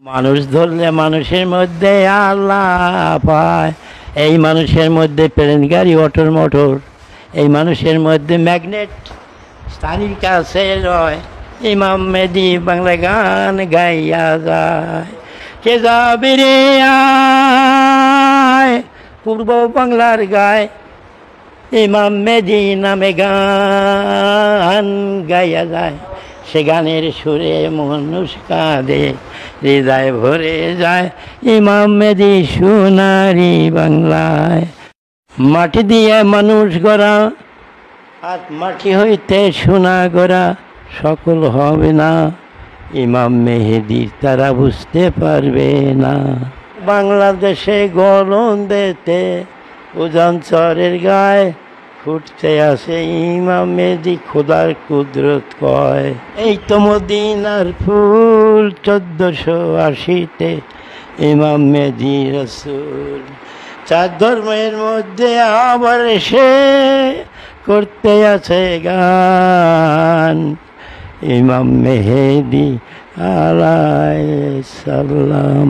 মানুষ ধরলে মানুষের মধ্যে আল্লাহ পায়। এই মানুষের মধ্যে প্লেন গাড়ি অটোর মোটর, এই মানুষের মধ্যে ম্যাগনেট স্থানীর কাছে রয়। ইমাম মেদি বাংলা গান গাইয়া যায়, কে যাবে রে আয় পূর্ব বাংলার গায়। ইমাম মেদি নামে গান গাইয়া যায়, সে গানের সুরে মানুষ কাঁদে, হৃদয় ভরে যায়। ইমাম মেদি সোনারি বাংলায়। মাটি দিয়ে মানুষ গড়া, আর মাটি হইতে সোনা গড়া সকল হবে না। ইমাম মেহেদি তারা বুঝতে পারবে না। বাংলাদেশে গলন দেতে উজান চরের গায়ে ফুটতে আসে ইমাম মেহেদি খোদার কুদরত কয়। এই তো মদিনার ফুল 1480-তে ইমাম মেহেদি রাসূল। চার ধর্মের মধ্যে আবার এসে করতে আছে গান, ইমাম মেহেদি আলাইহিস সালাম।